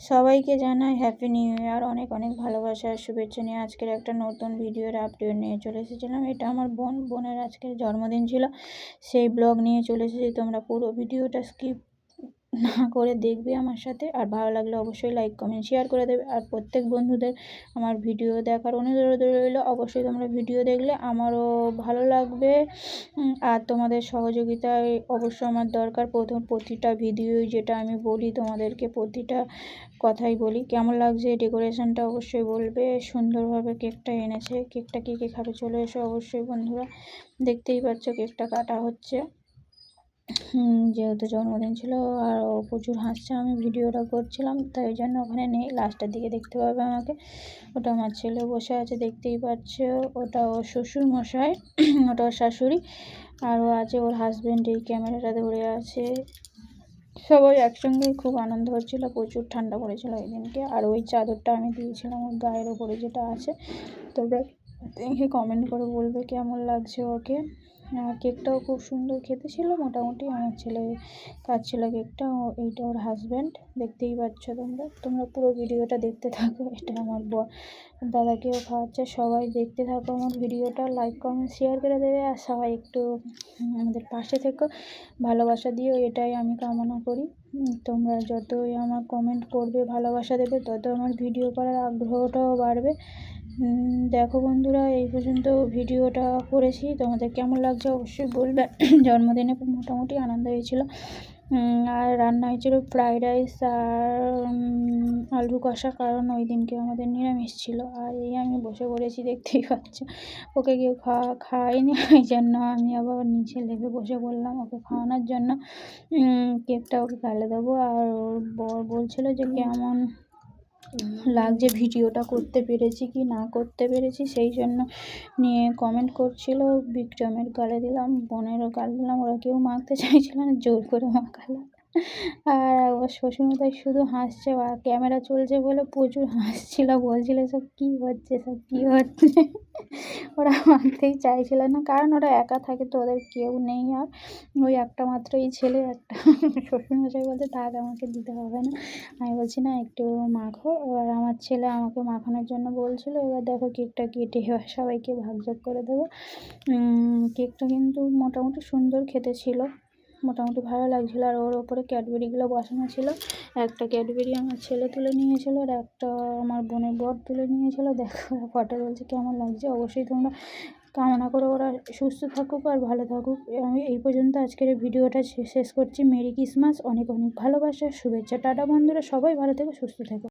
সবাইকে জানাই happy new year. অনেক অনেক ভালোবাসা আর শুভেচ্ছা নিয়ে আজকের একটা নতুন ভিডিওর আপডেট নিয়ে চলে এসেছিলাম। এটা আমার বোনের আজকের জন্মদিন ছিল, সেই ব্লগ নিয়ে চলে এসেছি। তোমরা পুরো ভিডিওটা স্কিপ না করে দেখবে আমার সাথে, আর ভালো লাগলে অবশ্যই লাইক কমেন্ট শেয়ার করে দেবে। আর প্রত্যেক বন্ধুদের আমার ভিডিও দেখার অনুরোধ রইল, অবশ্যই তোমরা ভিডিও দেখলে আমারও ভালো লাগবে। আর তোমাদের সহযোগিতায় অবশ্যই আমার দরকার। প্রতিটা ভিডিও যেটা আমি বলি তোমাদেরকে, প্রতিটা কথাই বলি। কেমন লাগছে ডেকোরেশনটা অবশ্যই বলবে। সুন্দরভাবে কেকটা এনেছে। কেকটা কে কে খাবে চলে এসো অবশ্যই বন্ধুরা। দেখতেই পাচ্ছ কেকটা কাটা হচ্ছে, যেহেতু জন্মদিন ছিল আর ও প্রচুর হাসছে। আমি ভিডিওটা করছিলাম তাই জন্য ওখানে নেই, লাস্টের দিকে দেখতে পাবে আমাকে। ওটা আমার ছেলে বসে আছে, দেখতেই পাচ্ছ। ওটা ওর শ্বশুর মশাই, ওটা ওর শাশুড়ি, আর ও আছে ওর হাজব্যান্ড এই ক্যামেরাটা ধরে আছে। সবাই একসঙ্গেই খুব আনন্দ হচ্ছিল। প্রচুর ঠান্ডা পড়েছিল ওই দিনকে। আর ওই চাদরটা আমি দিয়েছিলাম ওর গায়ের ওপরে যেটা আছে। তোমরা দেখে কমেন্ট করে বলবে কেমন লাগছে ওকে। কেকটাও খুব সুন্দর খেতে ছিল মোটামুটি। আমার ছেলে খাচ্ছিল কেকটা। এইটা ওর হাজব্যান্ড, দেখতেই পাচ্ছ তোমরা পুরো ভিডিওটা দেখতে থাকো। এটা আমার দাদাকেও খাওয়াচ্ছে। সবাই দেখতে থাকো আমার ভিডিওটা, লাইক কমেন্ট শেয়ার করে দেবে। আর সবাই একটু আমাদের পাশে থেকো, ভালোবাসা দিও, এটাই আমি কামনা করি। তোমরা যতই আমার কমেন্ট করবে, ভালোবাসা দেবে, তত আমার ভিডিও করার আগ্রহটাও বাড়বে। দেখো বন্ধুরা, এই পর্যন্ত ভিডিওটা করেছি, তোমাদের কেমন লাগছে অবশ্যই বলবে। জন্মদিনে মোটামুটি আনন্দ হয়েছিল। আর রান্না হয়েছিল ফ্রাইড রাইস আর আলু কষা, কারণ ওই দিনকে আমাদের নিরামিষ ছিল। আর এই আমি বসে পড়েছি, দেখতেই পাচ্ছ। ওকে কেউ খাওয়াইনি, এই জন্য আমি আবার নিচে লেগে বসে পড়লাম ওকে খাওয়ানোর জন্য। কেকটা ওকে গালে দেবো। আর ওর বর বলছিল যে কেমন লাগছে ভিডিওটা করতে পেরেছি কি না করতে পেরেছি, সেই জন্য নিয়ে কমেন্ট করছিল। বিক্রমের গালে দিলাম, বোনেরও গালে দিলাম, ওরা কেউ মাখতে চাইছিল না, জোর করে মাখালাম। আর ওর শ্বশুরমশাই শুধু হাসছে, আর ক্যামেরা চলছে বলে প্রচুর হাসছিল, বলছিল সব কী হচ্ছে, সব কী হচ্ছে। ওরা মানতেই চাইছিল না, কারণ ওরা একা থাকে তো, ওদের কেউ নেই। আর ওই একটা মাত্রই ছেলে, একটা শ্বশুরমশাই বলতে থাক আমাকে দিতে হবে না। আমি বলছি না একটু মাখো। এবার আমার ছেলে আমাকে মাখানোর জন্য বলছিল। এবার দেখো কেকটা কেটে এবার সবাইকে ভাগযোগ করে দেবো। কেকটা কিন্তু মোটামুটি সুন্দর খেতে ছিল, মোটামুটি ভালো লাগছিলো। আর ওর ওপরে ক্যাডবেরিগুলো বসানো ছিল। একটা ক্যাডবেরি আমার ছেলে তুলে নিয়েছিল, আর একটা আমার বোনের বর তুলে নিয়েছিল। দেখো ফটো বলছে কেমন লাগছে, অবশ্যই তোমরা কামনা করো ওরা সুস্থ থাকুক আর ভালো থাকুক। আমি এই পর্যন্ত আজকের এই ভিডিওটা শেষ করছি। মেরি ক্রিসমাস, অনেক অনেক ভালোবাসা, শুভেচ্ছা, টাটা বন্ধুরা, সবাই ভালো থেকো, সুস্থ থেকো।